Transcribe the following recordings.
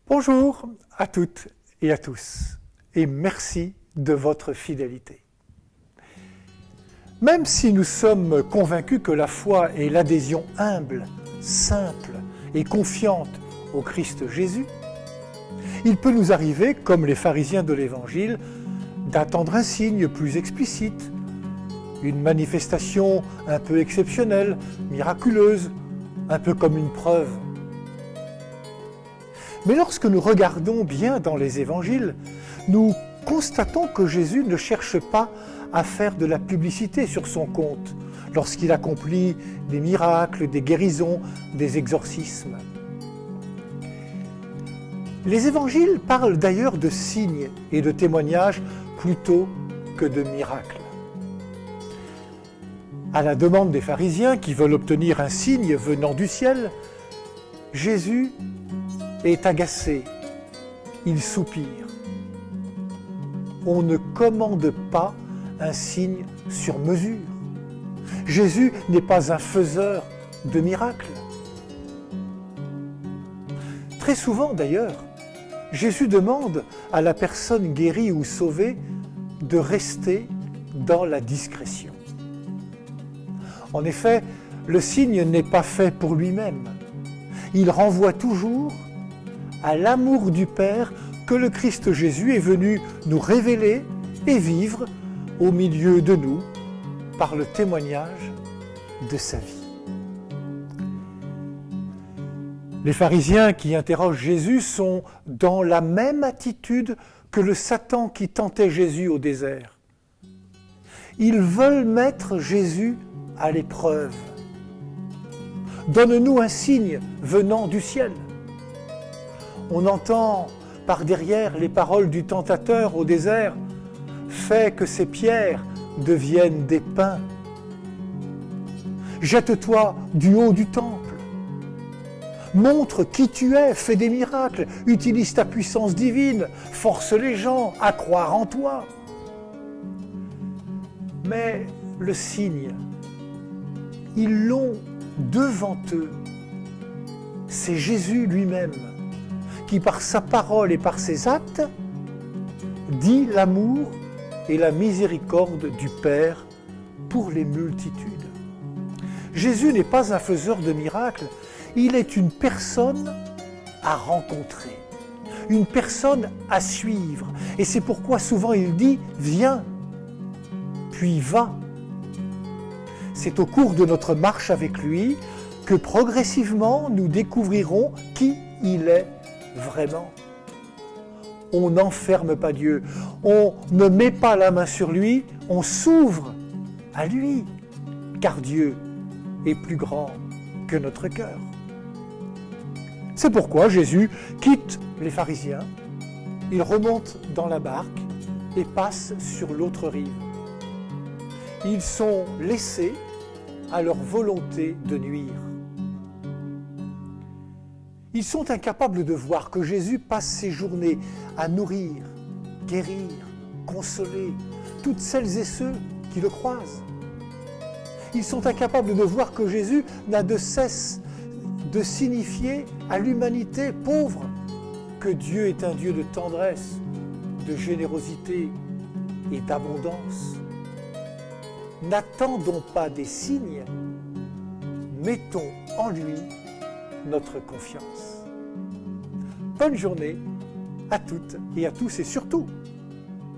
Bonjour à toutes et à tous, et merci de votre fidélité. Même si nous sommes convaincus que la foi est l'adhésion humble, simple et confiante au Christ Jésus, il peut nous arriver, comme les pharisiens de l'Évangile, d'attendre un signe plus explicite, une manifestation un peu exceptionnelle, miraculeuse, un peu comme une preuve. Mais lorsque nous regardons bien dans les évangiles, nous constatons que Jésus ne cherche pas à faire de la publicité sur son compte lorsqu'il accomplit des miracles, des guérisons, des exorcismes. Les évangiles parlent d'ailleurs de signes et de témoignages plutôt que de miracles. À la demande des pharisiens qui veulent obtenir un signe venant du ciel, Jésus est agacé, il soupire. On ne commande pas un signe sur mesure. Jésus n'est pas un faiseur de miracles. Très souvent d'ailleurs, Jésus demande à la personne guérie ou sauvée de rester dans la discrétion. En effet, le signe n'est pas fait pour lui-même. Il renvoie toujours à l'amour du Père que le Christ Jésus est venu nous révéler et vivre au milieu de nous par le témoignage de sa vie. Les pharisiens qui interrogent Jésus sont dans la même attitude que le Satan qui tentait Jésus au désert. Ils veulent mettre Jésus à l'épreuve. Donne-nous un signe venant du ciel. On entend par derrière les paroles du tentateur au désert « Fais que ces pierres deviennent des pains. Jette-toi du haut du temple. Montre qui tu es, fais des miracles, utilise ta puissance divine, force les gens à croire en toi. » Mais le signe, ils l'ont devant eux. C'est Jésus lui-même qui, par sa parole et par ses actes, dit l'amour et la miséricorde du Père pour les multitudes. Jésus n'est pas un faiseur de miracles, il est une personne à rencontrer, une personne à suivre. Et c'est pourquoi souvent il dit « viens », puis « va ». C'est au cours de notre marche avec lui que progressivement nous découvrirons qui il est vraiment. On n'enferme pas Dieu, on ne met pas la main sur lui, on s'ouvre à lui, car Dieu est plus grand que notre cœur. C'est pourquoi Jésus quitte les pharisiens, il remonte dans la barque et passe sur l'autre rive. Ils sont laissés à leur volonté de nuire. Ils sont incapables de voir que Jésus passe ses journées à nourrir, guérir, consoler toutes celles et ceux qui le croisent. Ils sont incapables de voir que Jésus n'a de cesse de signifier à l'humanité pauvre que Dieu est un Dieu de tendresse, de générosité et d'abondance. N'attendons pas des signes, mettons en lui notre confiance. Bonne journée à toutes et à tous et surtout,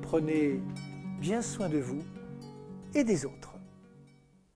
prenez bien soin de vous et des autres.